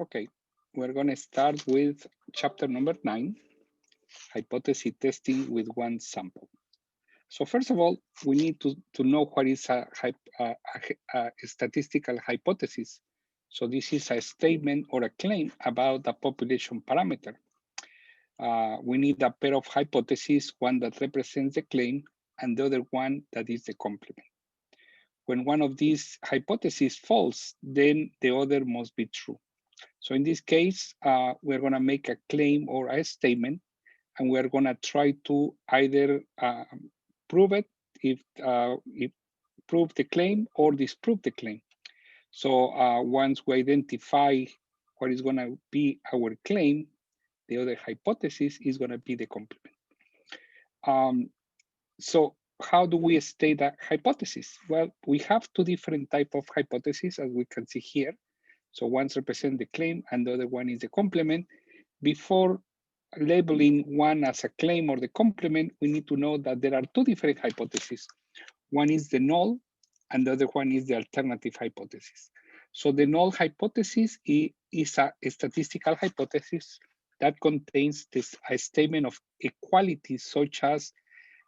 Okay, we're going to start with chapter number 9, hypothesis testing with one sample. So first of all, we need to know what is a statistical hypothesis. So this is a statement or a claim about a population parameter. We need a pair of hypotheses, one that represents the claim and the other one that is the complement. When one of these hypotheses falls, then the other must be true. So in this case, we're going to make a claim or a statement, and we're going to try to either prove it if prove the claim or disprove the claim. So once we identify what is going to be our claim, the other hypothesis is going to be the complement. So how do we state a hypothesis? Well, we have two different types of hypotheses, as we can see here. So one represents the claim and the other one is the complement. Before labeling one as a claim or the complement, we need to know that there are two different hypotheses. One is the null and the other one is the alternative hypothesis. So the null hypothesis is a statistical hypothesis that contains a statement of equality, such as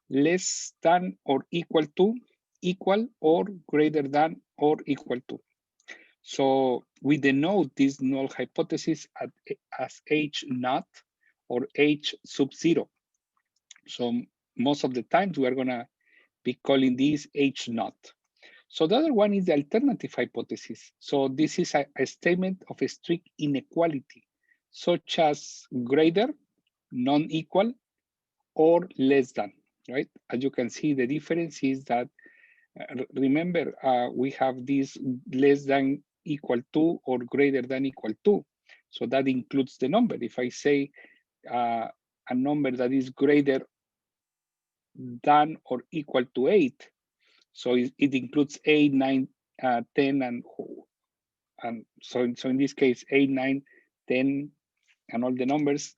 less than or equal to, equal or greater than or equal to. So we denote this null hypothesis as H naught or H sub 0. So most of the times we are going to be calling this H naught. So the other one is the alternative hypothesis. So this is a statement of a strict inequality, such as greater, non-equal, or less than, right? As you can see, the difference is that, remember, we have this less than equal to or greater than equal to. So that includes the number. If I say a number that is greater than or equal to 8, so it includes 8, 9, 10, and so in this case, 8, 9, 10, and all the numbers.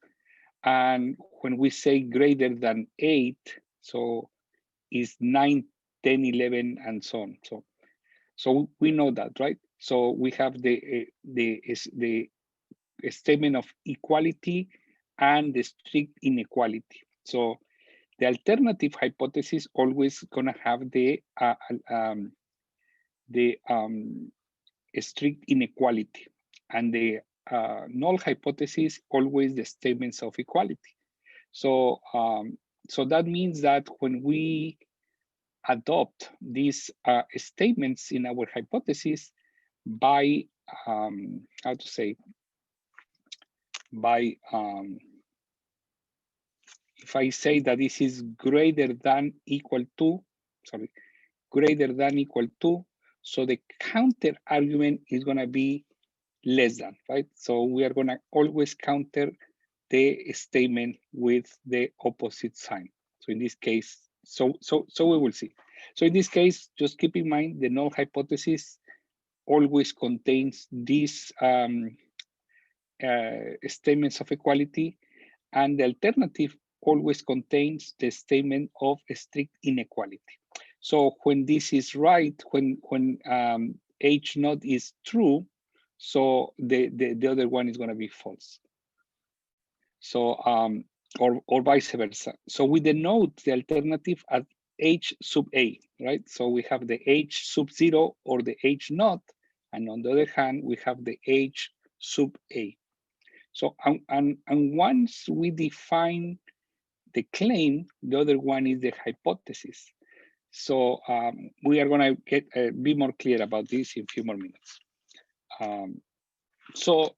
And when we say greater than 8, so is 9, 10, 11, and so on. So we know that, right? So we have the statement of equality and the strict inequality. So the alternative hypothesis always gonna have the strict inequality, and the null hypothesis always the statements of equality. So so that means that when we adopt these statements in our hypothesis by how to say, by if I say that this is greater than equal to, sorry, greater than equal to, so the counter argument is going to be less than, right? So we are going to always counter the statement with the opposite sign. So in this case, so we will see. So in this case, just keep in mind the null hypothesis always contains these statements of equality, and the alternative always contains the statement of strict inequality. So when this is right, when H naught is true, so the other one is going to be false. So or vice versa. So we denote the alternative as H sub A, right? So we have the H sub 0 or the H naught, and on the other hand, we have the H sub A. So and once we define the claim, the other one is the hypothesis. So we are going to get be more clear about this in a few more minutes. So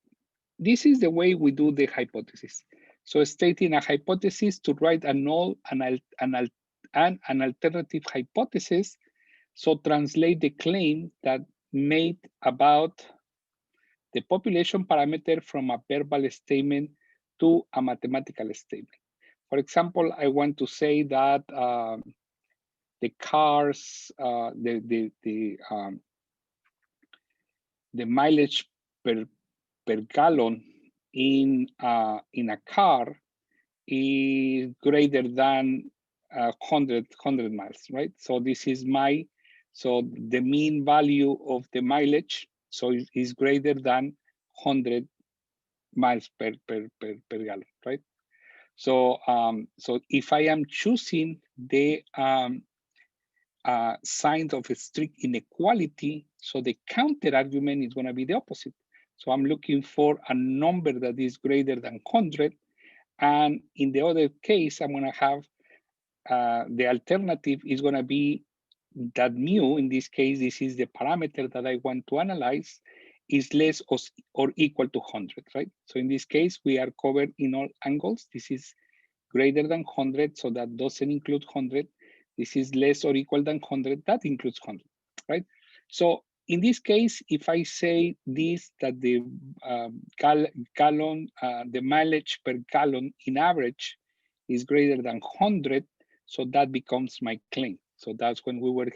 this is the way we do the hypothesis. So stating a hypothesis to write a null and an alternative hypothesis. So translate the claim that made about the population parameter from a verbal statement to a mathematical statement. For example, I want to say that the cars, the mileage per gallon in a car is greater than 100 miles, right? So this is so the mean value of the mileage, so is greater than 100 miles per gallon, right? So, so if I am choosing the signs of a strict inequality, so the counter argument is going to be the opposite. So I'm looking for a number that is greater than 100. And in the other case, I'm going to have the alternative is going to be that mu. In this case, this is the parameter that I want to analyze, is less or equal to 100, right? So in this case, we are covered in all angles. This is greater than 100, so that doesn't include 100. This is less or equal than 100, that includes 100, right? So in this case, if I say this, that the the mileage per gallon in average is greater than 100, so that becomes my claim. So that's when we were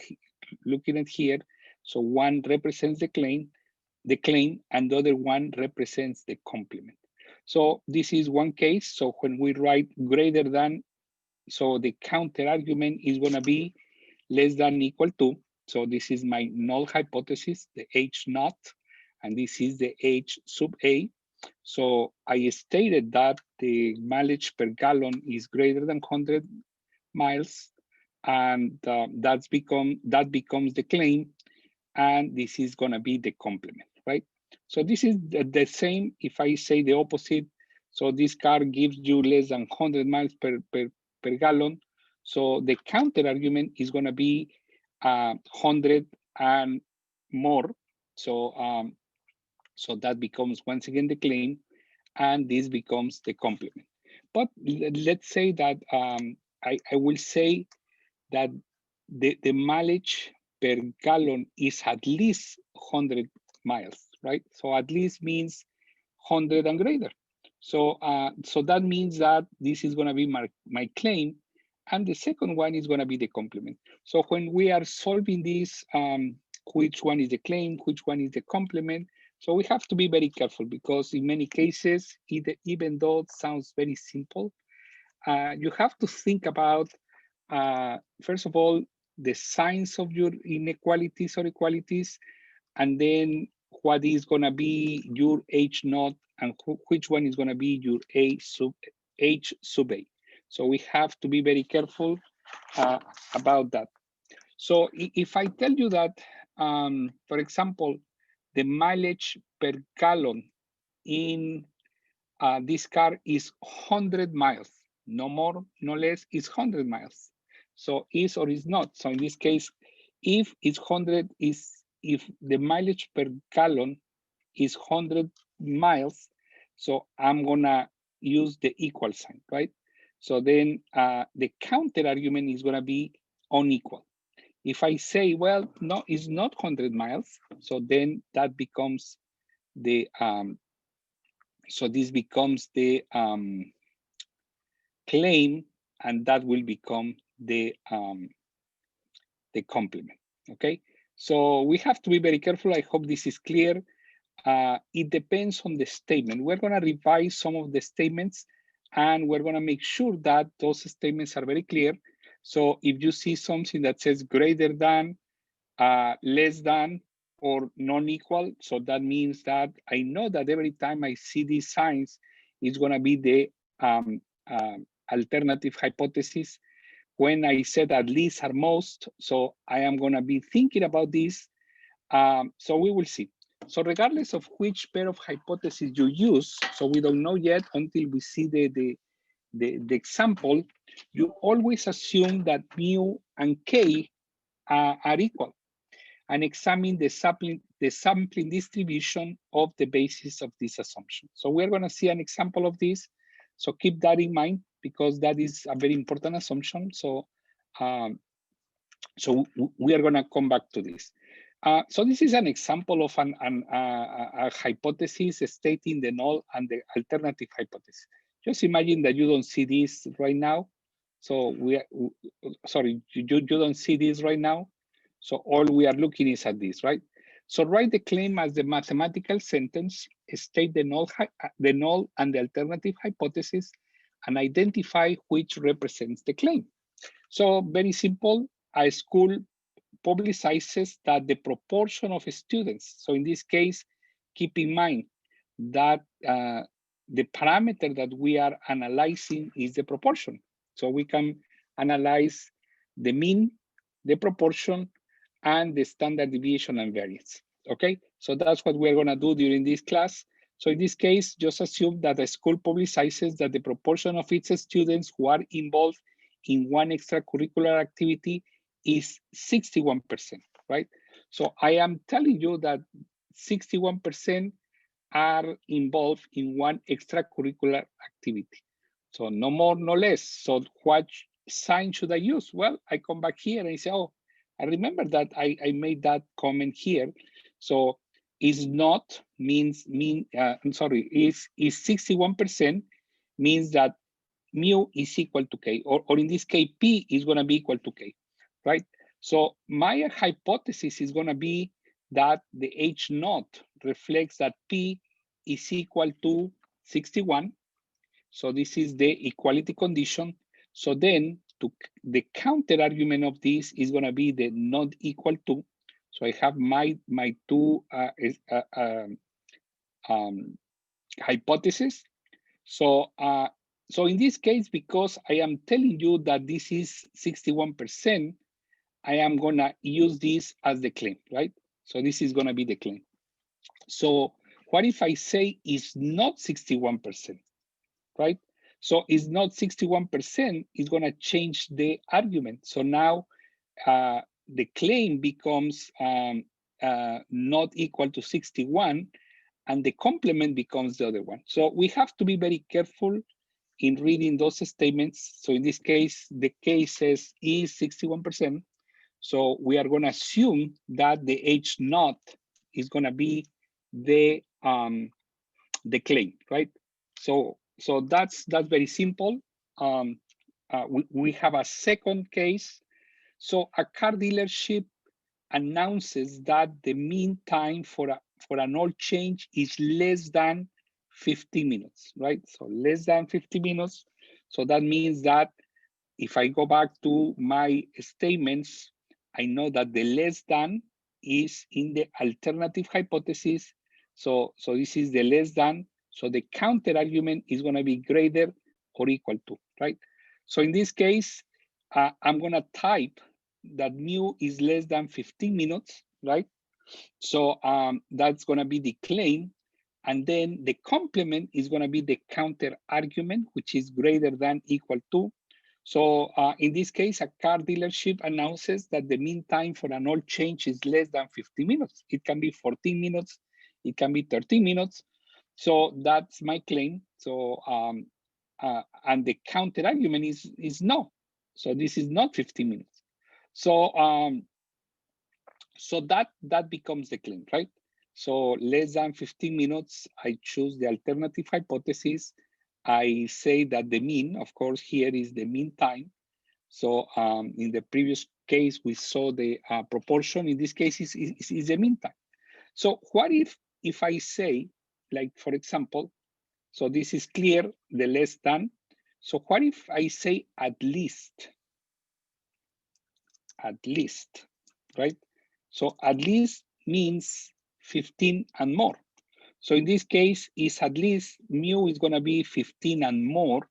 looking at here. So one represents the claim, and the other one represents the complement. So this is one case. So when we write greater than, so the counter argument is going to be less than equal to. So this is my null hypothesis, the H naught, and this is the H sub A. So I stated that the mileage per gallon is greater than 100 miles, and that becomes the claim, and this is going to be the complement, right? So this is the same if I say the opposite. So this car gives you less than 100 miles per gallon. So the counter argument is going to be 100 and more. So so that becomes once again the claim, and this becomes the complement. But let's say that I will say that the mileage per gallon is at least 100 miles, right? So at least means 100 and greater. So so that means that this is going to be my claim, and the second one is going to be the complement. So when we are solving this, which one is the claim, which one is the complement, so we have to be very careful, because in many cases, even though it sounds very simple, you have to think about, first of all, the signs of your inequalities or equalities, and then what is going to be your H naught, and which one is going to be your H sub A. So we have to be very careful about that. So if I tell you that, for example, the mileage per gallon in this car is 100 miles, no more, no less, is 100 miles. So is or is not. So in this case, if it's 100, if the mileage per gallon is 100 miles, so I'm gonna use the equal sign, right? So then the counter argument is gonna be unequal. If I say, well, no, it's not 100 miles, so then that becomes the, so this becomes the claim, and that will become the complement, okay? So we have to be very careful. I hope this is clear. It depends on the statement. We're gonna revise some of the statements, and we're gonna make sure that those statements are very clear. So if you see something that says greater than, less than, or non-equal, so that means that I know that every time I see these signs, it's gonna be the alternative hypothesis. When I said at least or most, so I am gonna be thinking about this. So we will see. So regardless of which pair of hypotheses you use, so we don't know yet until we see the example, you always assume that mu and k are equal, and examine the sampling distribution of the basis of this assumption. So we're going to see an example of this. So keep that in mind, because that is a very important assumption. So, so we are going to come back to this. So this is an example of a hypothesis stating the null and the alternative hypothesis. Just imagine that you don't see this right now. So sorry, you don't see this right now. So all we are looking is at this, right? So write the claim as the mathematical sentence, state the null and the alternative hypothesis, and identify which represents the claim. So very simple. A school publicizes that the proportion of students, so in this case, keep in mind that the parameter that we are analyzing is the proportion. So we can analyze the mean, the proportion, and the standard deviation and variance. Okay, so that's what we're gonna do during this class. So in this case, just assume that the school publicizes that the proportion of its students who are involved in one extracurricular activity is 61%, right? So I am telling you that 61% are involved in one extracurricular activity. So no more, no less. So what sign should I use? Well, I come back here and I say, oh, I remember that I made that comment here. So is not means is 61% means that mu is equal to k, or in this case, p is going to be equal to k, right? So my hypothesis is going to be that the H naught reflects that p is equal to 61. So this is the equality condition. So then the counter argument of this is going to be the not equal to. So I have my two hypotheses. So so in this case, because I am telling you that this is 61%, I am gonna use this as the claim, right? So this is gonna be the claim. So what if I say it's not 61%, right? So it's not 61%, it's gonna change the argument. So now the claim becomes not equal to 61, and the complement becomes the other one. So we have to be very careful in reading those statements. So in this case, the case says is 61%. So we are going to assume that the H naught is going to be the claim, right? So that's very simple. We have a second case. So a car dealership announces that the mean time for an oil change is less than 50 minutes, right? So less than 50 minutes. So that means that if I go back to my statements, I know that the less than is in the alternative hypothesis. So this is the less than. So the counter argument is going to be greater or equal to, right? So in this case, I'm going to type that mu is less than 15 minutes, right? So that's going to be the claim. And then the complement is going to be the counter argument, which is greater than equal to. So in this case, a car dealership announces that the mean time for an oil change is less than 50 minutes. It can be 14 minutes. It can be 13 minutes. So that's my claim. So and the counter argument is no. So this is not 50 minutes. So so that becomes the claim, right? So less than 15 minutes, I choose the alternative hypothesis. I say that the mean, of course, here is the mean time. So in the previous case, we saw the proportion. In this case, is the mean time. So what if I say, like, for example, so this is clear, the less than. So what if I say at least, right? So at least means 15 and more. So in this case, is at least mu is going to be 15 and more.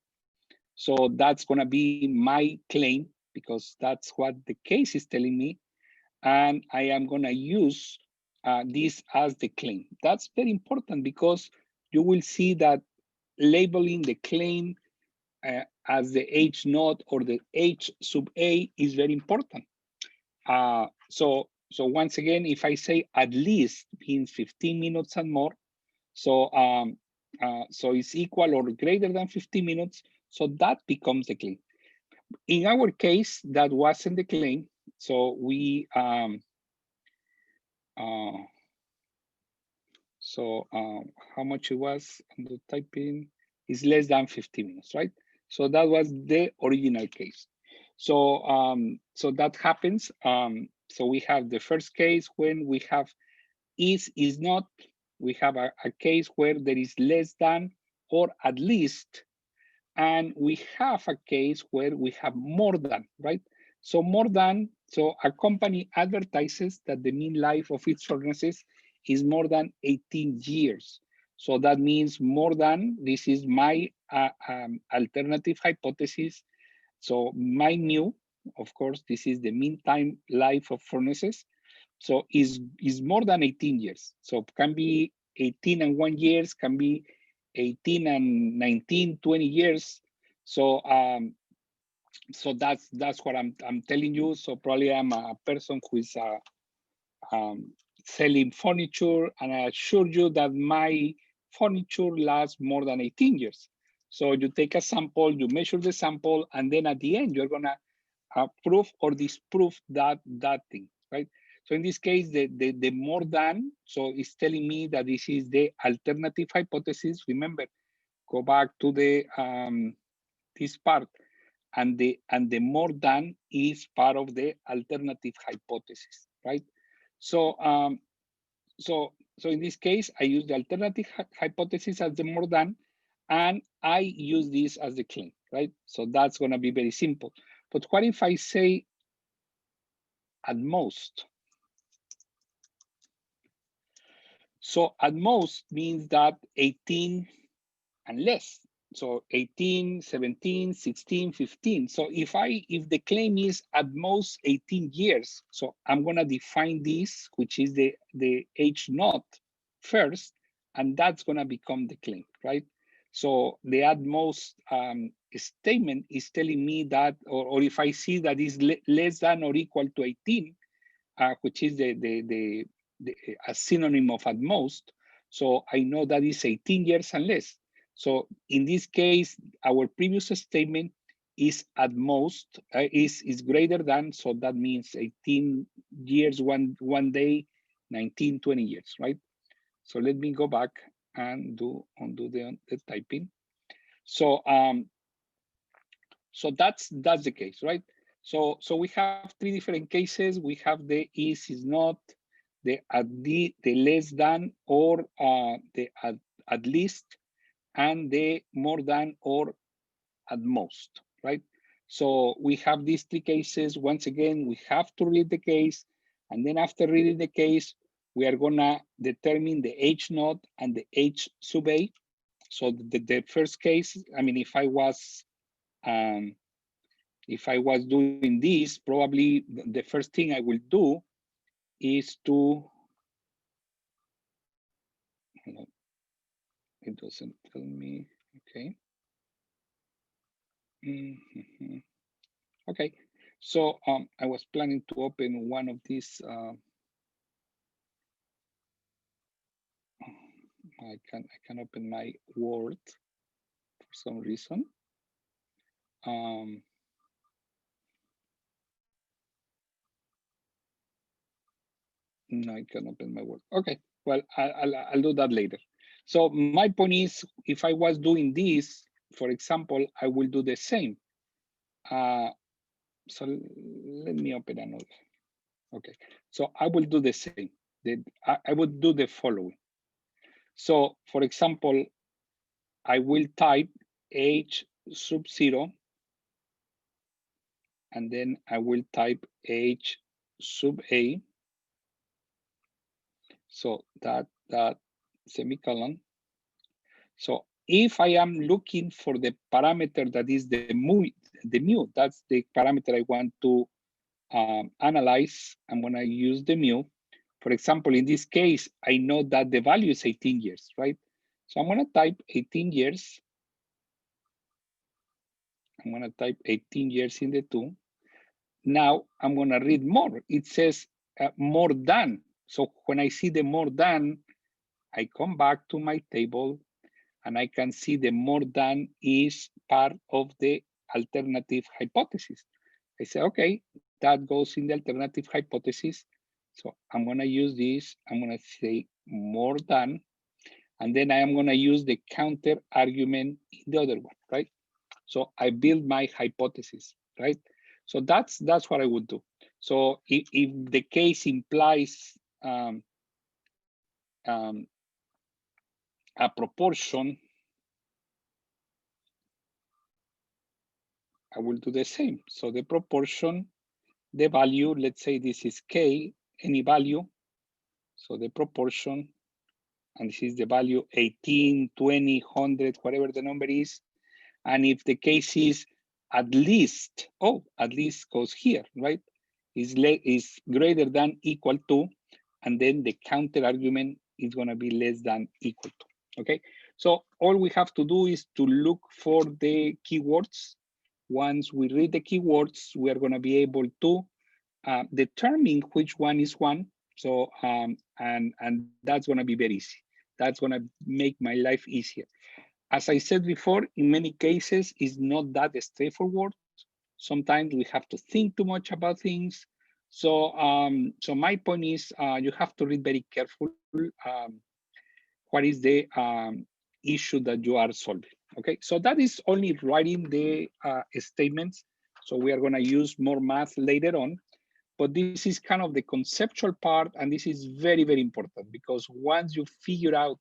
So that's going to be my claim, because that's what the case is telling me. And I am going to use this as the claim. That's very important, because you will see that labeling the claim as the H naught or the H sub A is very important. So once again, if I say at least means 15 minutes and more, so so it's equal or greater than 15 minutes, so that becomes the claim. In our case, that wasn't the claim, so we how much it was on the typing is less than 50 minutes, right? So that was the original case. So so that happens. So we have the first case when we have is not. We have a case where there is less than or at least, and we have a case where we have more than, right? So more than, so a company advertises that the mean life of its furnaces is more than 18 years. So that means more than, this is my alternative hypothesis. So my mu, of course, this is the mean time life of furnaces. So is more than 18 years. So can be 18 and 1 years, can be 18 and 19, 20 years. So so that's what I'm telling you. So probably I'm a person who is selling furniture, and I assure you that my furniture lasts more than 18 years. So you take a sample, you measure the sample, and then at the end, you're gonna prove or disprove that thing, right? So in this case, the more than, so it's telling me that this is the alternative hypothesis. Remember, go back to the this part, and the more than is part of the alternative hypothesis, right? So so in this case, I use the alternative hypothesis as the more than, and I use this as the claim, right? So that's going to be very simple. But what if I say at most? So at most means that 18 and less. So 18, 17, 16, 15. So if the claim is at most 18 years, so I'm gonna define this, which is the H naught first, and that's gonna become the claim, right? So the at most statement is telling me that, or if I see that is less than or equal to 18, which is a synonym of at most. So I know that is 18 years and less. So in this case, our previous statement is at most, is greater than, so that means 18 years, one day, 19, 20 years, right? So let me go back and undo the typing. So so that's the case, right? So we have three different cases. We have the is not, the less than, or the at least, and the more than or at most, right? So we have these three cases. Once again, we have to read the case, and then after reading the case, we are gonna determine the H naught and the H sub A. So the first case, I mean, if I was doing this, probably the first thing I will do is to, it doesn't tell me, okay. Okay, so I was planning to open one of these, I can open my Word for some reason. No, I can open my Word. Okay, well, I'll do that later. So my point is, if I was doing this, for example, I will do the same. So let me open another. Okay, so I will do the same. I would do the following. So for example, I will type H sub 0, and then I will type H sub A. So that semicolon. So if I am looking for the parameter that is the mu, that's the parameter I want to analyze, I'm gonna use the mu. For example, in this case, I know that the value is 18 years, right? So I'm gonna type 18 years. I'm gonna type 18 years in the 2. Now I'm gonna read more. It says more than. So when I see the more than, I come back to my table, and I can see the more than is part of the alternative hypothesis. I say, okay, that goes in the alternative hypothesis. So I'm gonna use this, I'm gonna say more than, and then I am gonna use the counter argument in the other one, right? So I build my hypothesis, right? So that's what I would do. So if the case implies a proportion, I will do the same. So the proportion, the value, let's say this is K, any value. So the proportion and this is the value 18, 20, 100, whatever the number is. And if the case is at least, at least goes here, right? Is greater than equal to, and then the counter argument is gonna be less than equal to, okay? So all we have to do is to look for the keywords. Once we read the keywords, we are gonna be able to determine which one is one. So, and that's gonna be very easy. That's gonna make my life easier. As I said before, in many cases, it's not that straightforward. Sometimes we have to think too much about things. So, so my point is, you have to read very careful what is the issue that you are solving. Okay, so that is only writing the statements. So we are going to use more math later on, but this is kind of the conceptual part, and this is very, very important because once you figure out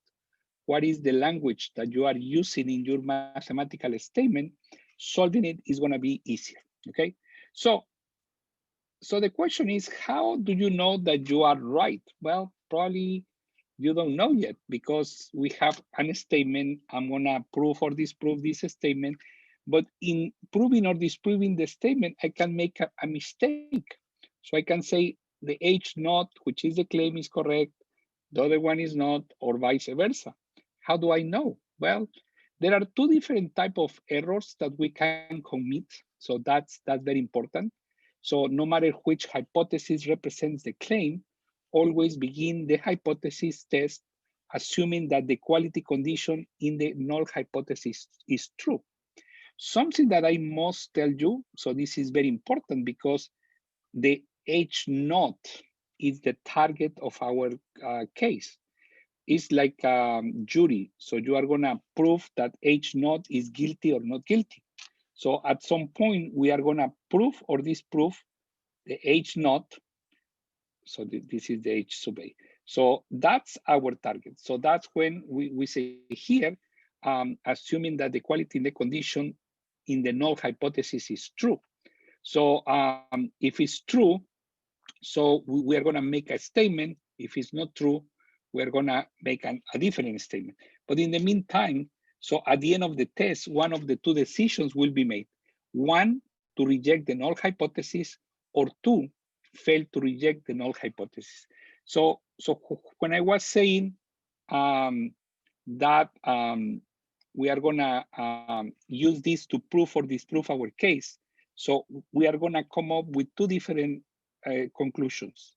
what is the language that you are using in your mathematical statement, solving it is going to be easier. Okay, so the question is, how do you know that you are right? Well, probably you don't know yet because we have a statement. I'm going to prove or disprove this statement, but in proving or disproving the statement, I can make a mistake. So I can say the H naught, which is the claim, is correct, the other one is not, or vice versa. How do I know? Well, there are two different type of errors that we can commit. So that's very important. So no matter which hypothesis represents the claim, always begin the hypothesis test, assuming that the quality condition in the null hypothesis is true. Something that I must tell you, so this is very important because the H naught is the target of our case. It's like jury. So you are gonna prove that H naught is guilty or not guilty. So at some point we are gonna prove or disprove the H naught. So this is the H sub A. So that's our target. So that's when we say here, assuming that the quality in the condition in the null hypothesis is true. So if it's true, so we are gonna make a statement. If it's not true, we're gonna make a different statement. But in the meantime, so at the end of the test, one of the two decisions will be made. One, to reject the null hypothesis, or two, fail to reject the null hypothesis. So when I was saying that we are gonna use this to prove or disprove our case, so we are gonna come up with two different conclusions,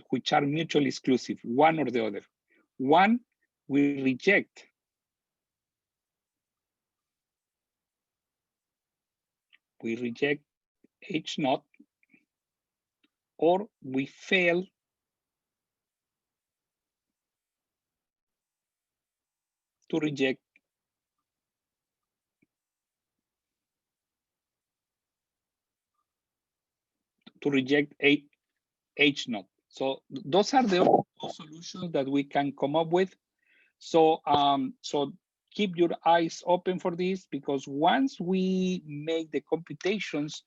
which are mutually exclusive, one or the other. One, we reject H naught, or we fail to reject H naught. So those are the solutions that we can come up with. So so keep your eyes open for this, because once we make the computations,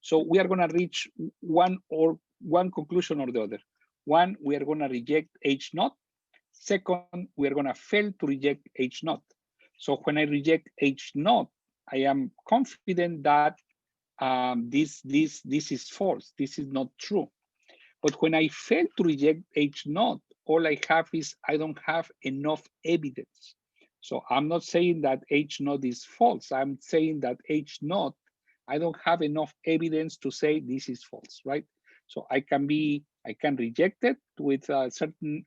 so we are going to reach one conclusion or the other. One, we are going to reject H naught. Second, we are going to fail to reject H naught. So when I reject H naught, I am confident that this is false. This is not true. But when I fail to reject H naught, all I have is I don't have enough evidence. So I'm not saying that H naught is false. I'm saying that H naught, I don't have enough evidence to say this is false, right? So I can reject it with a certain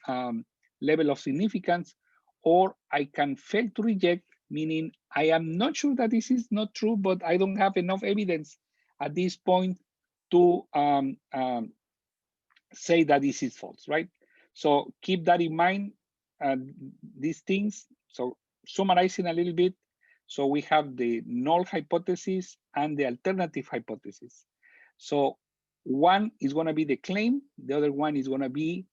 level of significance, or I can fail to reject, meaning I am not sure that this is not true, but I don't have enough evidence at this point to say that this is false, right? So keep that in mind, these things. So summarizing a little bit, so we have the null hypothesis and the alternative hypothesis. So one is going to be the claim, the other one is going to be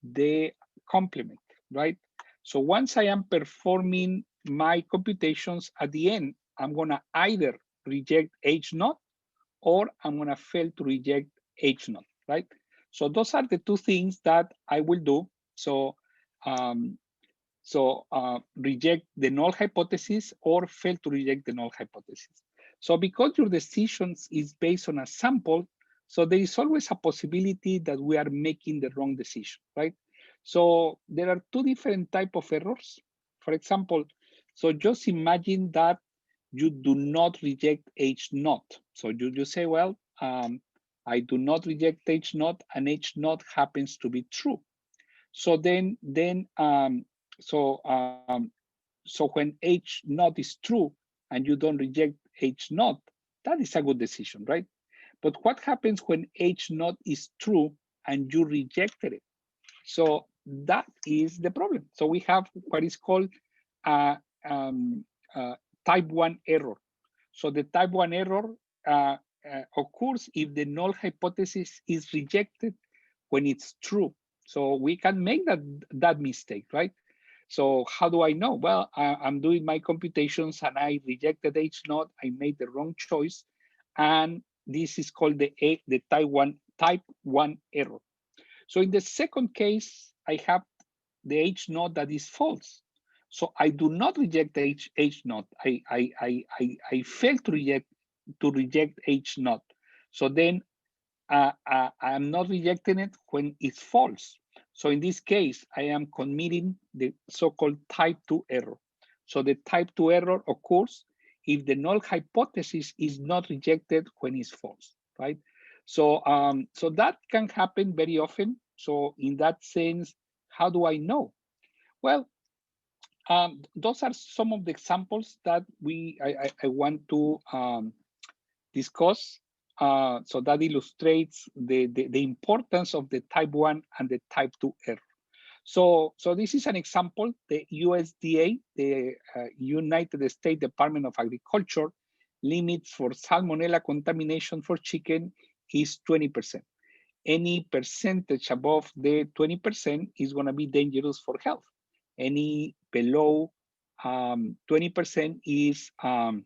the complement, right? So once I am performing my computations, at the end, I'm going to either reject H naught, or I'm going to fail to reject H naught, right? So those are the two things that I will do. So reject the null hypothesis or fail to reject the null hypothesis. So because your decisions is based on a sample, so there is always a possibility that we are making the wrong decision, right? So there are two different type of errors. For example, so just imagine that you do not reject H naught. So you say, well, I do not reject H naught, and H naught happens to be true. So so when H naught is true and you don't reject H naught, that is a good decision, right? But what happens when H naught is true and you rejected it? So that is the problem. So we have what is called a, um, type 1 error. So the type 1 error occurs if the null hypothesis is rejected when it's true. So we can make that mistake, right? So how do I know? Well, I'm doing my computations and I rejected H naught. I made the wrong choice, and this is called the type 1 error. So in the second case, I have the H naught that is false. So I do not reject H naught. I fail to reject H naught. So then I'm not rejecting it when it's false. So in this case, I am committing the so-called type 2 error. So the type 2 error occurs if the null hypothesis is not rejected when it's false, right? So that can happen very often. So in that sense, how do I know? Well, those are some of the examples that I want to discuss. So that illustrates the importance of the type 1 and the type 2 error. So this is an example. The USDA, the United States Department of Agriculture, limits for salmonella contamination for chicken is 20%. Any percentage above the 20% is going to be dangerous for health. Any below 20% is going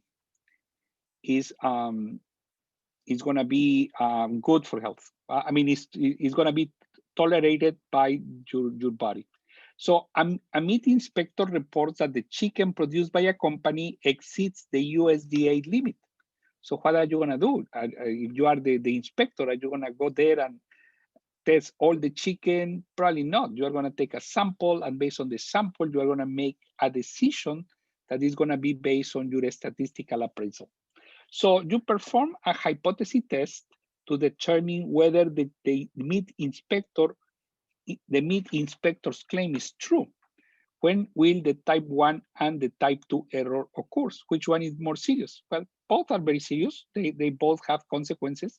to be good for health. I mean, it's going to be tolerated by your body. So a meat inspector reports that the chicken produced by a company exceeds the USDA limit. So what are you going to do? If you are the inspector, are you going to go there and test all the chicken? Probably not. You are going to take a sample, and based on the sample, you are going to make a decision that is going to be based on your statistical appraisal. So you perform a hypothesis test to determine whether the meat inspector's claim is true. When will the type 1 and the type 2 error occurs? Which one is more serious? Well, both are very serious. They both have consequences.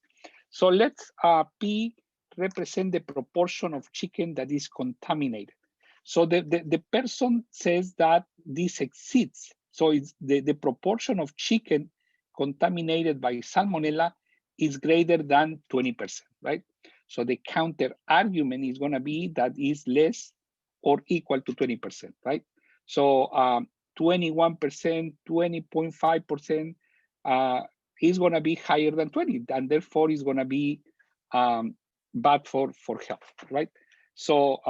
So let's P represent the proportion of chicken that is contaminated. So the person says that this exceeds. So it's the proportion of chicken contaminated by salmonella is greater than 20%, right? So the counter argument is going to be that is less or equal to 20%, right? So 21%, 20.5% is going to be higher than 20, and therefore is going to be bad for health, right? So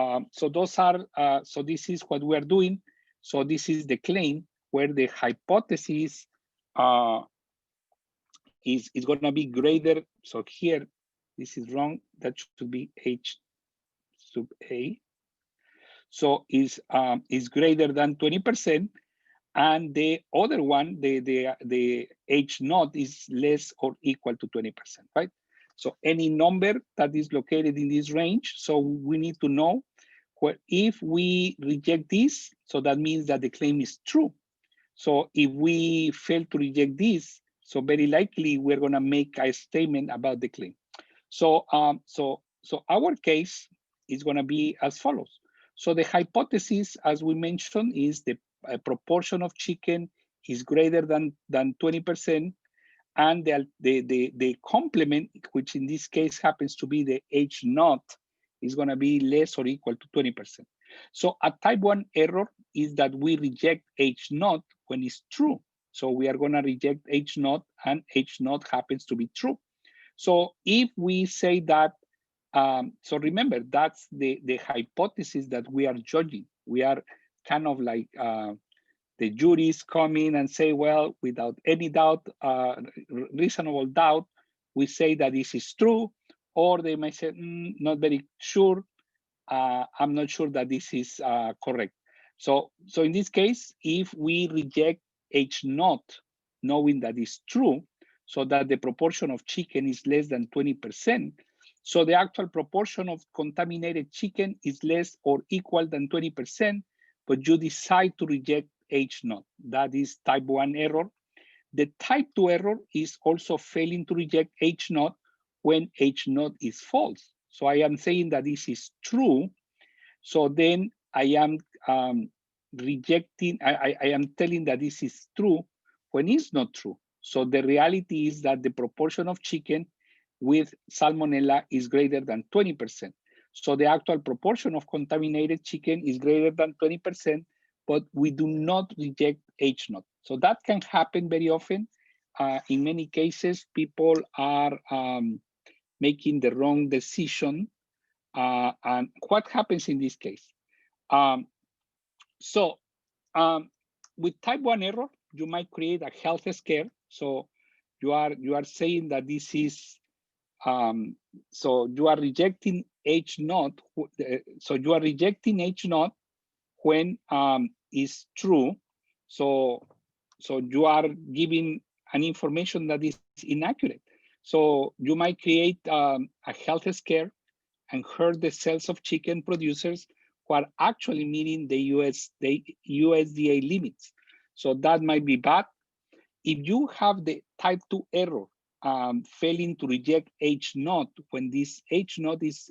those are so this is what we are doing. So this is the claim where the hypothesis is going to be greater. So here, this is wrong. That should be H sub A. So is greater than 20%, and the other one, the H naught is less or equal to 20%, right? So any number that is located in this range, so we need to know if we reject this, so that means that the claim is true. So if we fail to reject this, so very likely we're going to make a statement about the claim. So so our case is going to be as follows. So the hypothesis, as we mentioned, is the proportion of chicken is greater than 20%, and the complement, which in this case happens to be the H naught, is going to be less or equal to 20%. So a type 1 error is that we reject H naught when it's true. So we are going to reject H naught, and H naught happens to be true. So if we say that, so remember, that's the hypothesis that we are judging. We are kind of like the juries come in and say, well, without any doubt, reasonable doubt, we say that this is true, or they may say, not very sure. I'm not sure that this is correct. So in this case, if we reject H naught, knowing that it's true, so that the proportion of chicken is less than 20%, so the actual proportion of contaminated chicken is less or equal than 20%, but you decide to reject H naught. That is type 1 error. The type 2 error is also failing to reject H naught when H naught is false. So I am saying that this is true. So then I am rejecting, I am telling that this is true when it's not true. So the reality is that the proportion of chicken with salmonella is greater than 20%. So the actual proportion of contaminated chicken is greater than 20%, but we do not reject H naught. So that can happen very often. In many cases, people are making the wrong decision. And what happens in this case? With type 1 error, you might create a health scare. So you are saying that this is, so you are rejecting H naught. So you are rejecting H naught when is true. So you are giving an information that is inaccurate. So you might create a health scare and hurt the sales of chicken producers who are actually meeting the USDA limits. So that might be bad. If you have the type 2 error, failing to reject H naught when this H naught is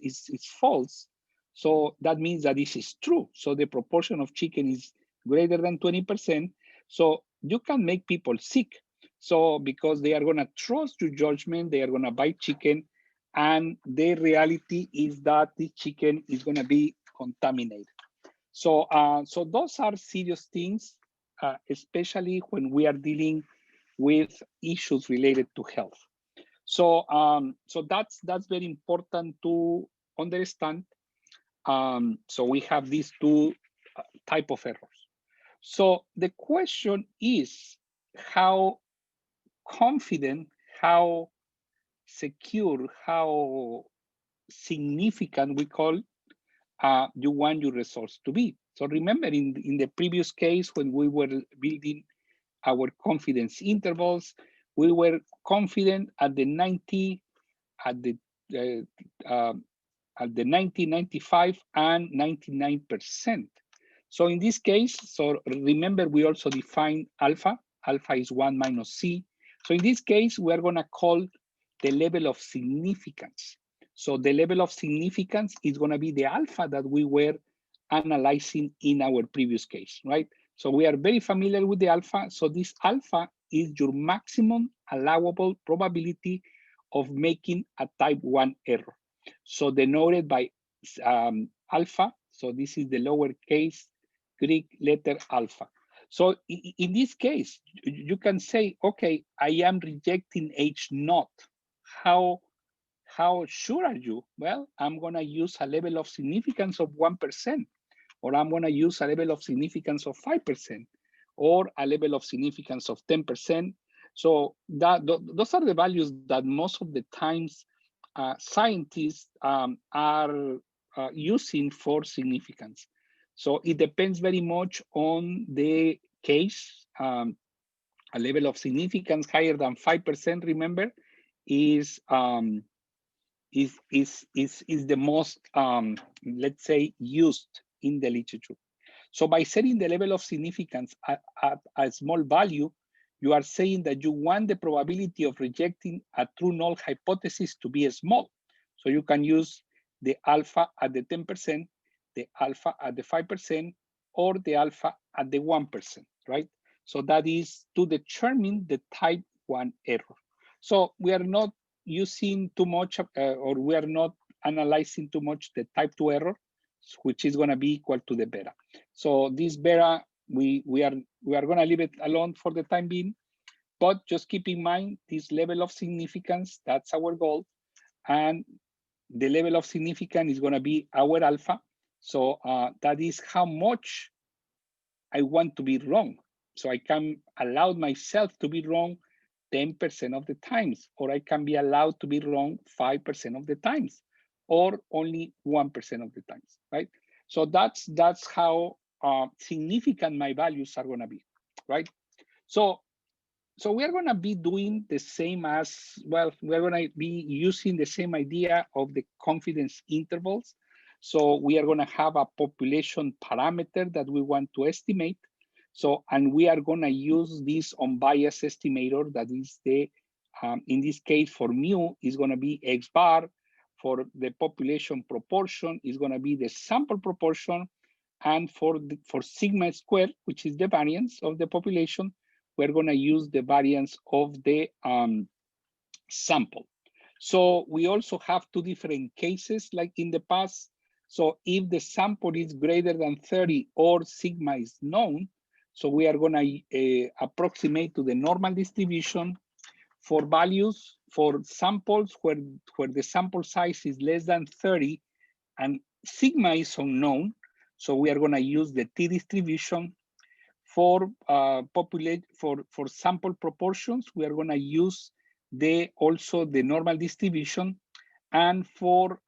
false, so that means that this is true. So the proportion of chicken is greater than 20%. So you can make people sick. So because they are going to trust your judgment, they are going to buy chicken, and the reality is that the chicken is going to be contaminated. So so those are serious things, especially when we are dealing with issues related to health. So so that's very important to understand. So we have these two type of errors. So the question is how confident, how secure, how significant we call you want your results to be. So remember in the previous case when we were building our confidence intervals, we were confident at the 90, at the uh, at the 90, 95, and 99%. So in this case, so remember we also define alpha. Alpha is 1 minus C. So in this case, we are going to call the level of significance. So the level of significance is going to be the alpha that we were analyzing in our previous case, right? So we are very familiar with the alpha. So this alpha is your maximum allowable probability of making a type 1 error. So denoted by alpha. So this is the lowercase Greek letter alpha. So in this case, you can say, okay, I am rejecting H naught. How sure are you? Well, I'm going to use a level of significance of 1%, or I'm going to use a level of significance of 5%, or a level of significance of 10%. So those are the values that most of the times scientists are using for significance. So it depends very much on the case. A level of significance higher than 5%, remember, is the most, let's say, used in the literature. So by setting the level of significance at a small value, you are saying that you want the probability of rejecting a true null hypothesis to be small. So you can use the alpha at the 10%, the alpha at the 5%, or the alpha at the 1%, right? So that is to determine the type 1 error. So we are not using too much, or we are not analyzing too much the type 2 error, which is going to be equal to the beta. So this beta, we are going to leave it alone for the time being, but just keep in mind this level of significance, that's our goal. And the level of significance is going to be our alpha. So that is how much I want to be wrong. So I can allow myself to be wrong 10% of the times, or I can be allowed to be wrong 5% of the times, or only 1% of the times, right? So that's how significant my values are gonna be, right? So we are gonna be doing the same as, well, we're gonna be using the same idea of the confidence intervals. So we are gonna have a population parameter that we want to estimate. So, and we are gonna use this unbiased estimator that is the, in this case for mu is gonna be X bar, for the population proportion is gonna be the sample proportion, and for sigma squared, which is the variance of the population, we're going to use the variance of the sample. So we also have two different cases like in the past. So if the sample is greater than 30 or sigma is known, so we are going to approximate to the normal distribution for values for samples where the sample size is less than 30 and sigma is unknown. So we are going to use the t distribution. For for sample proportions, we are going to use also the normal distribution, and for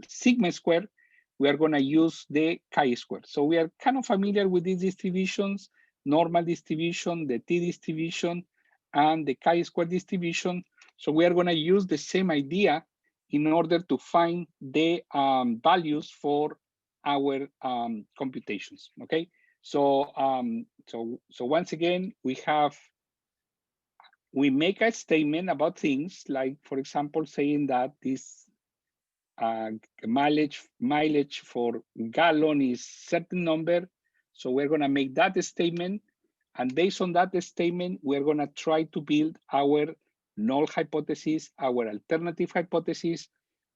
sigma square, we are going to use the chi-square. So we are kind of familiar with these distributions: normal distribution, the t distribution, and the chi-square distribution. So we are going to use the same idea in order to find the values for our computations. Okay, so so once again, we make a statement about things like, for example, saying that this mileage for gallon is certain number. So we're going to make that statement, and based on that statement, we're going to try to build our null hypothesis, our alternative hypothesis.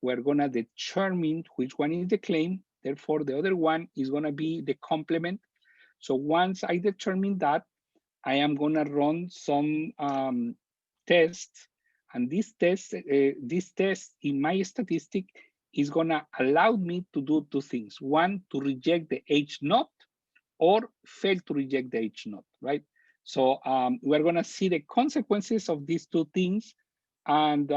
We're going to determine which one is the claim. Therefore, the other one is going to be the complement. So once I determine that, I am going to run some tests, and this test in my statistic is going to allow me to do two things. One, to reject the H naught, or fail to reject the H naught, right? So we're going to see the consequences of these two things, and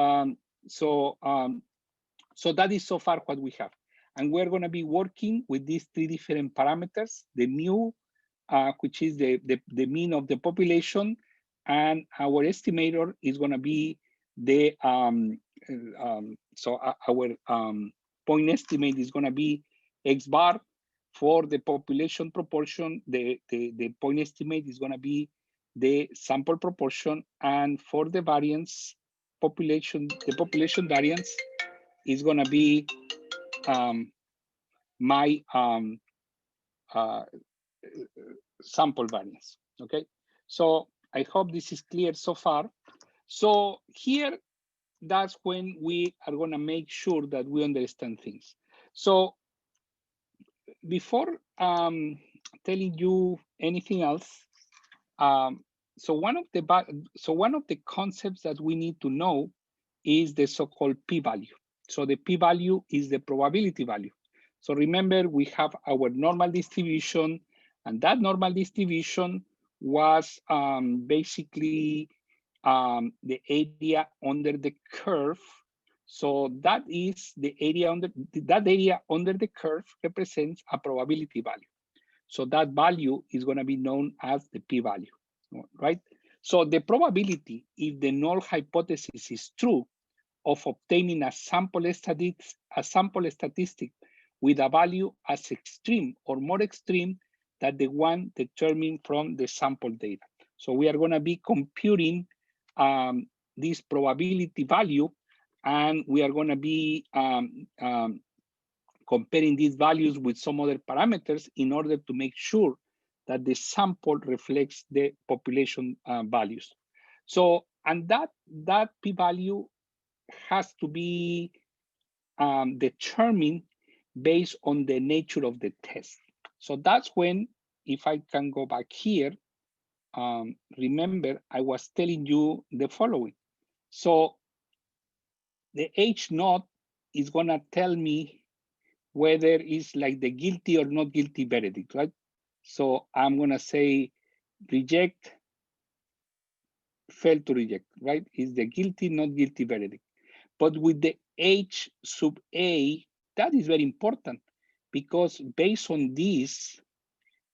so that is so far what we have. And we're going to be working with these three different parameters: the mu, which is the mean of the population, and our estimator is going to be the our point estimate is going to be X bar. For the population proportion, the point estimate is going to be the sample proportion, and for the variance population, the population variance is going to be my sample variance. Okay, so I hope this is clear so far. So here, that's when we are going to make sure that we understand things. So before telling you anything else, so one of the concepts that we need to know is the so-called p-value. So the p-value is the probability value. So remember, we have our normal distribution, and that normal distribution was basically the area under the curve. So that is the area under the curve represents a probability value. So that value is going to be known as the p-value, right? So the probability, if the null hypothesis is true, of obtaining a sample statistic with a value as extreme or more extreme than the one determined from the sample data. So we are going to be computing this probability value, and we are going to be comparing these values with some other parameters in order to make sure that the sample reflects the population values. So, and that p-value has to be determined based on the nature of the test. So that's when, if I can go back here, remember I was telling you the following. So the H naught is gonna tell me whether it's like the guilty or not guilty verdict, right? So I'm gonna say reject, fail to reject, right? Is the guilty, not guilty verdict. But with the H sub A, that is very important because based on this,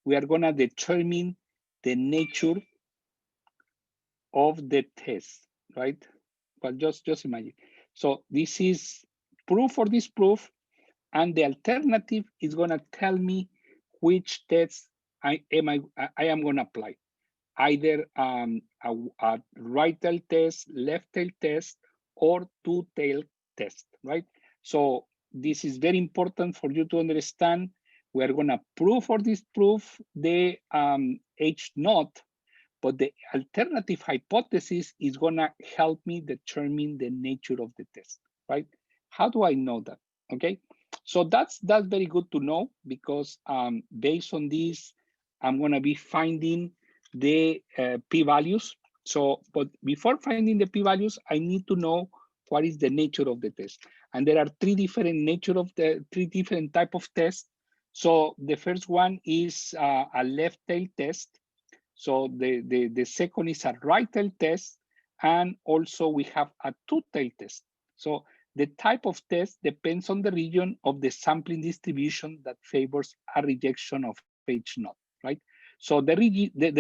we are gonna determine the nature of the test, right? But just imagine. So this is proof or disproof, and the alternative is gonna tell me which test I am gonna apply. Either a right tail test, left tail test, or two tail test, right? So this is very important for you to understand. We are gonna prove or disprove the H naught, but the alternative hypothesis is gonna help me determine the nature of the test, right? How do I know that? Okay, so that's very good to know because based on this, I'm gonna be finding the p-values. So, but before finding the p-values, I need to know what is the nature of the test. And there are three different type of tests. So the first one is a left tail test. So the second is a right tail test, and also we have a two tail test. So the type of test depends on the region of the sampling distribution that favors a rejection of H naught, right? So the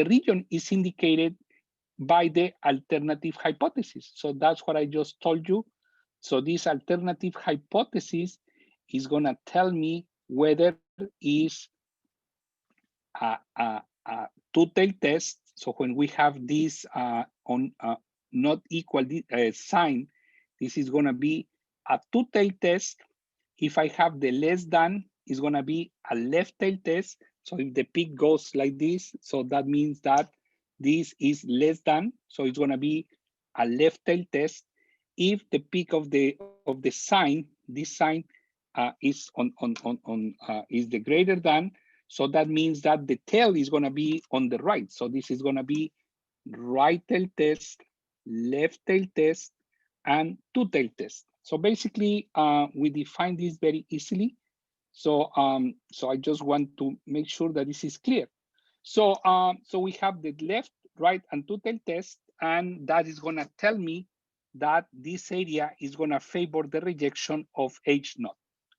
region is indicated by the alternative hypothesis. So that's what I just told you. So this alternative hypothesis is gonna tell me whether is a two-tailed test. So when we have this on not equal sign, this is gonna be a two-tailed test. If I have the less than, it's gonna be a left-tailed test. So if the peak goes like this, so that means that this is less than, so it's gonna be a left-tailed test. If the peak of the sign, this sign is is the greater than, so that means that the tail is gonna be on the right. So this is gonna be right tail test, left tail test, and two tail test. So basically, we define this very easily. So so I just want to make sure that this is clear. So so we have the left, right, and two tail test, and that is gonna tell me that this area is gonna favor the rejection of H naught,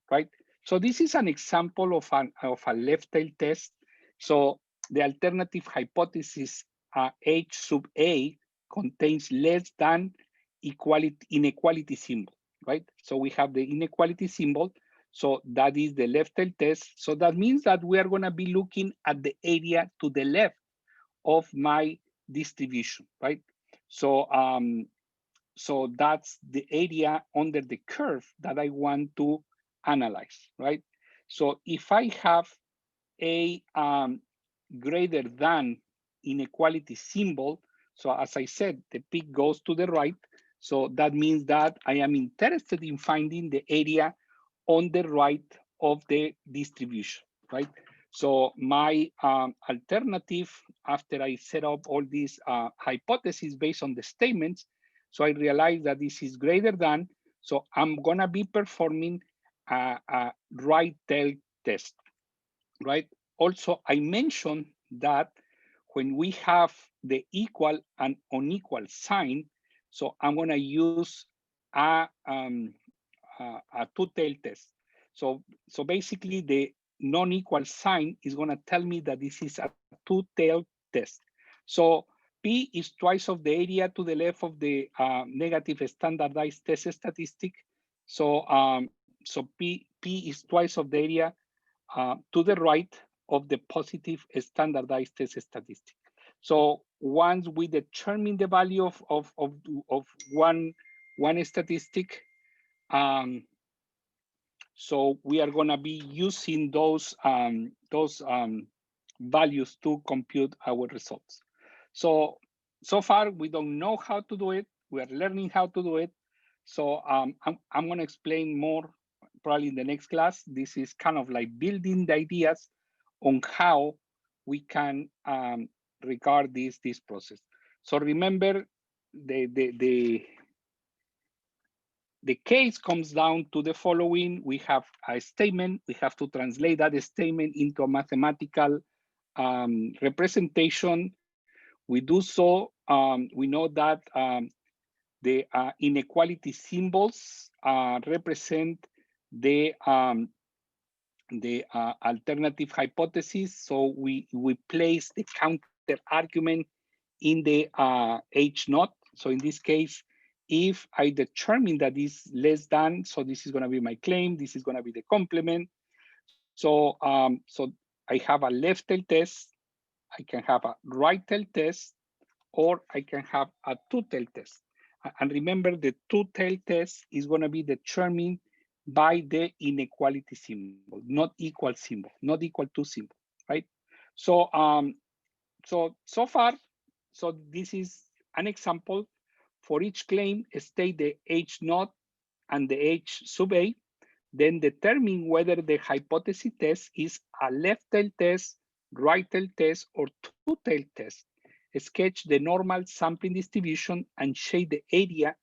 right? So this is an example of a left tail test. So the alternative hypothesis H sub A contains less than inequality symbol, right? So we have the inequality symbol. So that is the left tail test. So that means that we are gonna be looking at the area to the left of my distribution, right? So so that's the area under the curve that I want to analyze, right? So if I have a greater than inequality symbol, so as I said, the peak goes to the right. So that means that I am interested in finding the area on the right of the distribution, right? So my alternative, after I set up all these hypotheses based on the statements, so I realized that this is greater than, so I'm gonna be performing a right tail test, right? Also, I mentioned that when we have the equal and unequal sign, so I'm gonna use a, um, a two-tail test. So basically the non-equal sign is gonna tell me that this is a two-tailed test. So P is twice of the area to the left of the negative standardized test statistic. So P is twice of the area to the right of the positive standardized test statistic. So once we determine the value of one statistic, um, so we are going to be using those values to compute our results. So so far we don't know how to do it. We are learning how to do it. So I'm going to explain more probably in the next class. This is kind of like building the ideas on how we can regard this process. So remember the the case comes down to the following. We have a statement. We have to translate that statement into a mathematical representation. We do so. We know that the inequality symbols represent the alternative hypothesis. So we place the counter argument in the H naught. So in this case, if I determine that is less than, so this is going to be my claim, this is going to be the complement. So so I have a left tail test, I can have a right tail test, or I can have a two tail test. And remember, the two tail test is going to be determined by the inequality symbol, not equal symbol, not equal to symbol, right? So so far, so this is an example. For each claim, state the H naught and the H sub A, then determine whether the hypothesis test is a left tail test, right tail test, or two tail test. Sketch the normal sampling distribution and shade the area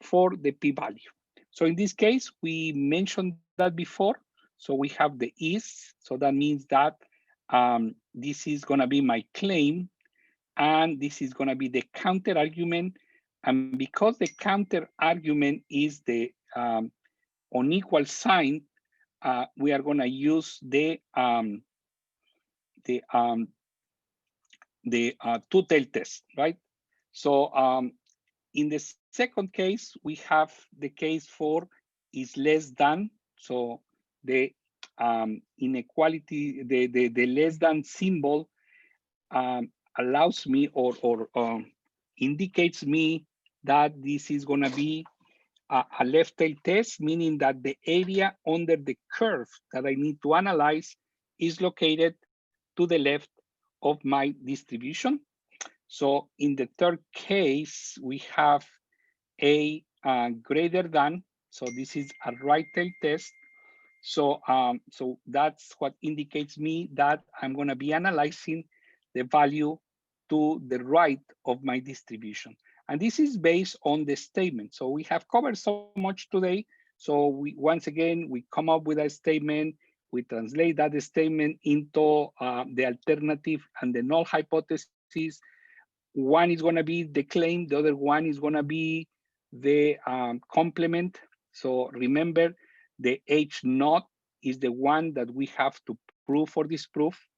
for the p-value. So in this case, we mentioned that before. So we have the is, so that means that this is gonna be my claim, and this is gonna be the counter argument. And because the counter argument is the unequal sign, we are gonna use the two-tail test, right? So in the second case, we have the case for is less than. So the inequality, the less than symbol allows me or indicates me that this is gonna be a left tail test, meaning that the area under the curve that I need to analyze is located to the left of my distribution. So in the third case, we have a greater than. So this is a right tail test. So so that's what indicates me that I'm going to be analyzing the value to the right of my distribution. And this is based on the statement. So we have covered so much today. So once again, we come up with a statement, we translate that statement into the alternative and the null hypothesis. One is going to be the claim, the other one is going to be the complement. So remember, the H naught is the one that we have to prove for this proof.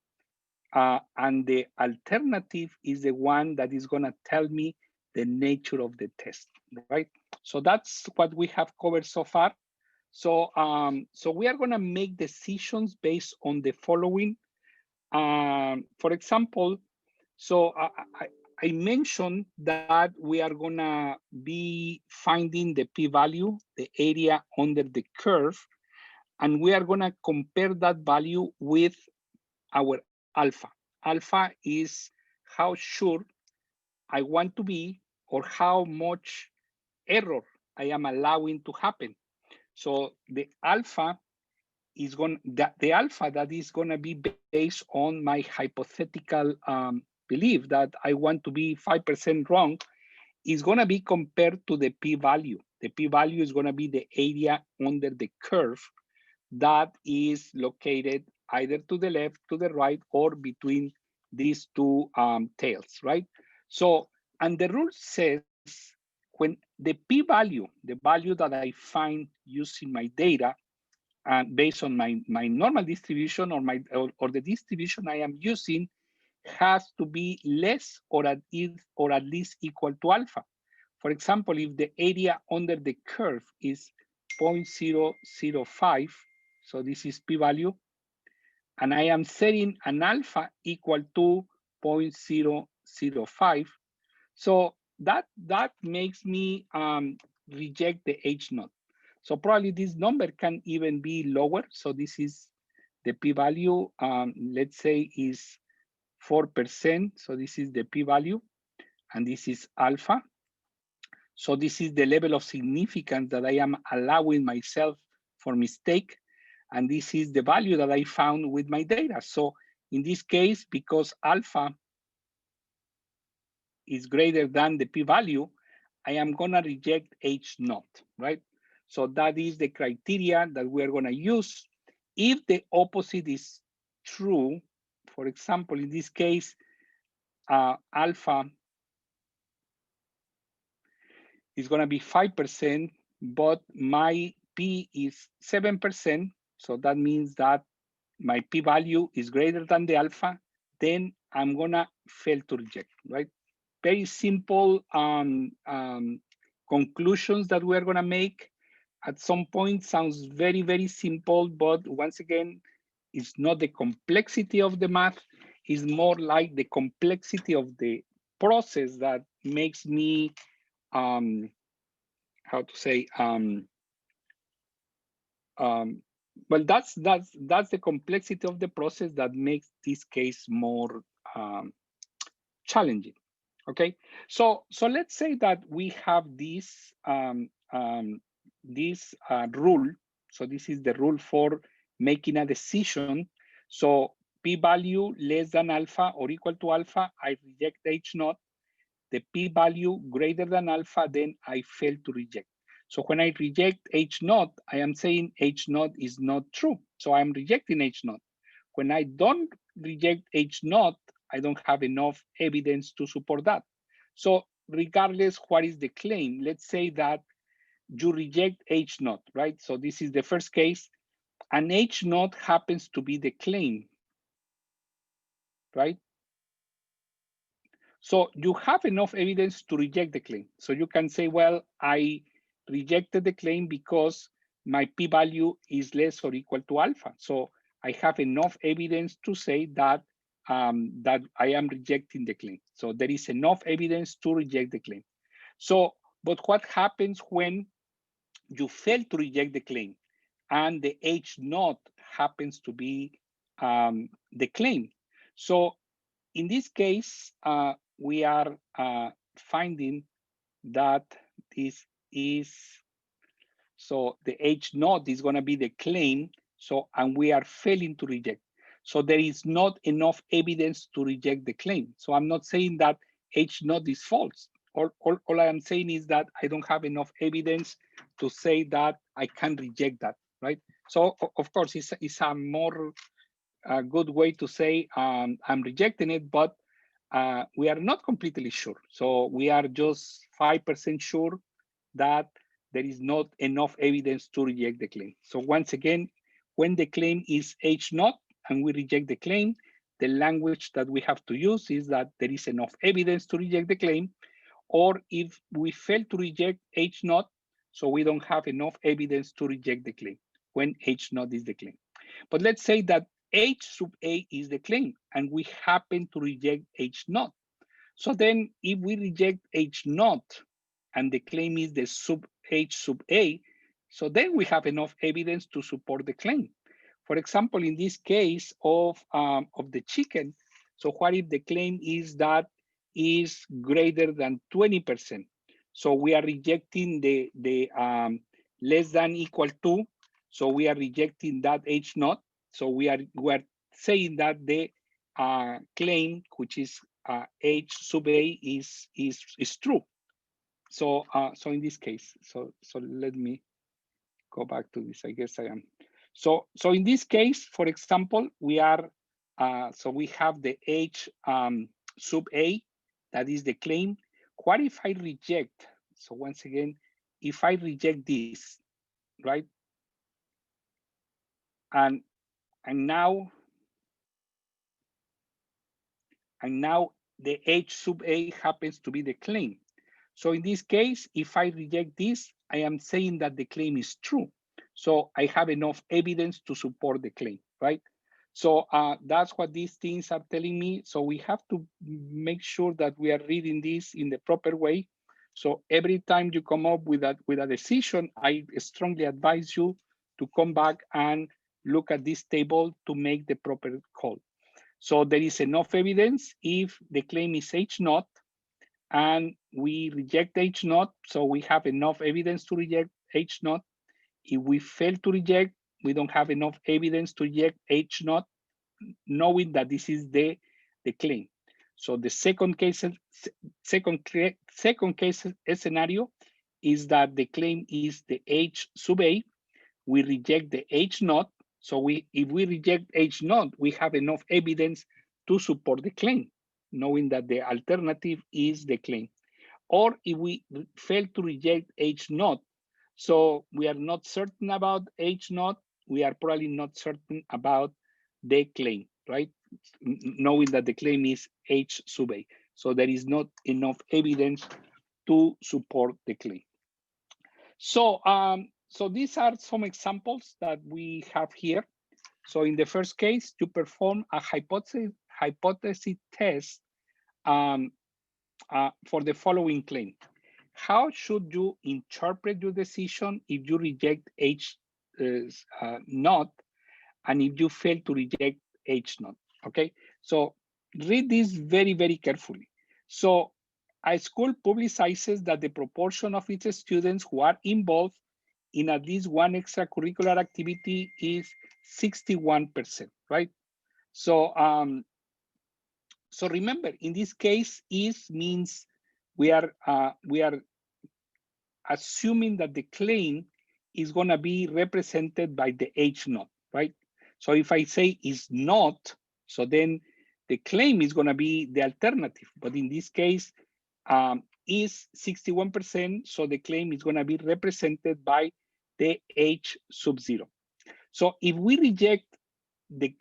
And the alternative is the one that is going to tell me the nature of the test, right? So that's what we have covered so far. So, so we are going to make decisions based on the following. For example, so I mentioned that we are gonna be finding the p-value, the area under the curve, and we are gonna compare that value with our alpha. Alpha is how sure I want to be or how much error I am allowing to happen. So the alpha is going the alpha that is going to be based on my hypothetical belief that I want to be 5% wrong is going to be compared to the p-value. The p-value is going to be the area under the curve that is located either to the left, to the right, or between these two tails, right? So, and the rule says when the p-value, the value that I find using my data, based on my normal distribution or the distribution I am using has to be less or at least equal to alpha. For example, if the area under the curve is 0.005, so this is p-value, and I am setting an alpha equal to 0.005, so that makes me reject the H naught. So probably this number can even be lower. So this is the p-value, let's say is 4%. So this is the p-value, and this is alpha. So this is the level of significance that I am allowing myself for mistake. And this is the value that I found with my data. So in this case, because alpha is greater than the p-value, I am gonna reject H naught, right? So that is the criteria that we are going to use. If the opposite is true, for example, in this case, alpha is going to be 5%, but my P is 7%. So that means that my P value is greater than the alpha, then I'm going to fail to reject, right? Very simple conclusions that we're going to make. At some point sounds very, very simple, but once again, it's not the complexity of the math, it's more like the complexity of the process that makes me, how to say, well, that's the complexity of the process that makes this case more challenging. Okay, so let's say that we have this rule. So this is the rule for making a decision. So p-value less than alpha or equal to alpha, I reject H naught. The p-value greater than alpha, then I fail to reject. So when I reject H naught, I am saying H naught is not true. So I'm rejecting H naught. When I don't reject H naught, I don't have enough evidence to support that. So regardless what is the claim, let's say that you reject H naught, right? So this is the first case, and H naught happens to be the claim, right? So you have enough evidence to reject the claim. So you can say, well, I rejected the claim because my p-value is less or equal to alpha. So I have enough evidence to say that that I am rejecting the claim. So there is enough evidence to reject the claim. So, but what happens when you fail to reject the claim and the H naught happens to be the claim? So in this case, we are finding that this is, so the H naught is going to be the claim. So, and we are failing to reject. So there is not enough evidence to reject the claim. So I'm not saying that H naught is false. All I am saying is that I don't have enough evidence to say that I can reject that, right? So of course, it's a more good way to say I'm rejecting it, but we are not completely sure. So we are just 5% sure that there is not enough evidence to reject the claim. So once again, when the claim is H naught and we reject the claim, the language that we have to use is that there is enough evidence to reject the claim, or if we fail to reject H naught, so we don't have enough evidence to reject the claim when H naught is the claim. But let's say that H sub A is the claim and we happen to reject H naught. So then if we reject H naught and the claim is the sub H sub A, so then we have enough evidence to support the claim. For example, in this case of the chicken, so what if the claim is that is greater than 20%? So we are rejecting the less than equal to, so we are rejecting that H naught. So we are saying that the claim, which is H sub A, is true. So so in this case, so let me go back to this. I guess I am. So in this case, for example, we are so we have the H sub A, that is the claim. What if I reject? So once again, if I reject this, right? And now the H sub A happens to be the claim. So in this case, if I reject this, I am saying that the claim is true. So I have enough evidence to support the claim, right? So that's what these things are telling me. So we have to make sure that we are reading this in the proper way. So every time you come up with a decision, I strongly advise you to come back and look at this table to make the proper call. So there is enough evidence if the claim is H naught and we reject H naught, so we have enough evidence to reject H naught. If we fail to reject, we don't have enough evidence to reject H naught, knowing that this is the claim. So the second case scenario is that the claim is the H sub A. We reject the H naught. So if we reject H naught, we have enough evidence to support the claim, knowing that the alternative is the claim. Or if we fail to reject H naught, so we are not certain about H naught, we are probably not certain about the claim, right? Knowing that the claim is H sub A. So there is not enough evidence to support the claim. So, so these are some examples that we have here. So in the first case, you perform a hypothesis test for the following claim. How should you interpret your decision if you reject H naught and if you fail to reject H naught? Okay, so read this very, very carefully. So a school publicizes that the proportion of its students who are involved in at least one extracurricular activity is 61%, right? So, so remember, in this case, is means we are assuming that the claim is going to be represented by the H naught, right? So if I say is not, so then the claim is going to be the alternative. But in this case, is 61%, so the claim is going to be represented by the H sub 0. So if we reject the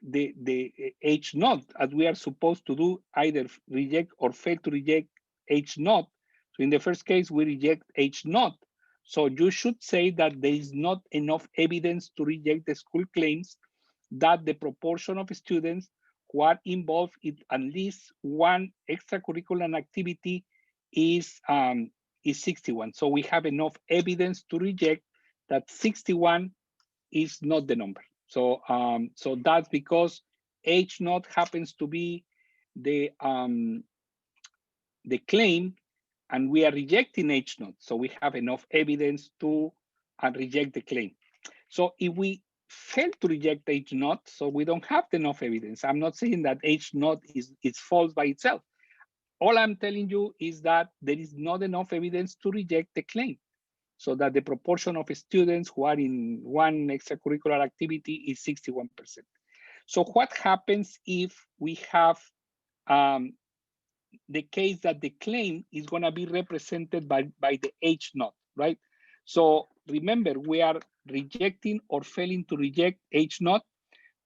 H naught, as we are supposed to do, either reject or fail to reject H naught. So in the first case, we reject H naught. So you should say that there is not enough evidence to reject the school claims that the proportion of students who are involved in at least one extracurricular activity is 61. So we have enough evidence to reject that 61 is not the number. So so that's because H naught happens to be the claim, and we are rejecting H naught. So we have enough evidence to reject the claim. So if we fail to reject H naught, so we don't have enough evidence. I'm not saying that H naught is false by itself. All I'm telling you is that there is not enough evidence to reject the claim, so that the proportion of students who are in one extracurricular activity is 61%. So what happens if we have the case that the claim is going to be represented by the H naught, right? So remember, we are rejecting or failing to reject H naught,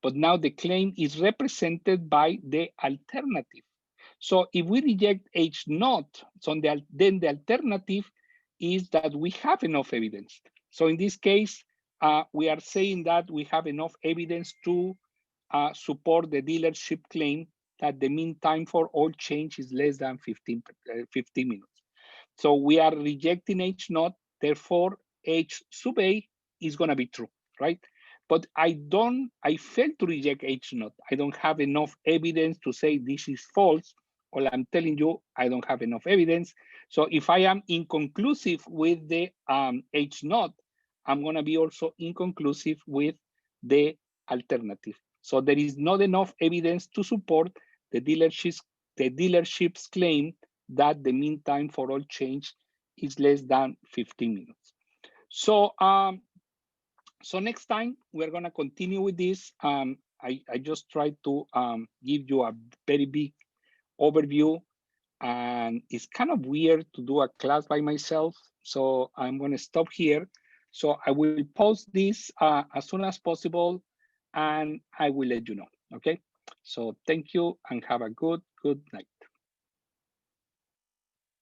but now the claim is represented by the alternative. So if we reject H naught, so then the alternative is that we have enough evidence. So in this case, we are saying that we have enough evidence to support the dealership claim that the mean time for all change is less than 15 minutes. So we are rejecting H naught, therefore H sub A is going to be true, right? But I fail to reject H naught. I don't have enough evidence to say this is false. All I'm telling you, I don't have enough evidence. So if I am inconclusive with the H naught, I'm going to be also inconclusive with the alternative. So there is not enough evidence to support the dealership's claim that the mean time for all change is less than 15 minutes. So so next time we're going to continue with this. I just tried to give you a very big overview, and it's kind of weird to do a class by myself. So I'm going to stop here. So I will post this as soon as possible, and I will let you know. Okay. So thank you and have a good night.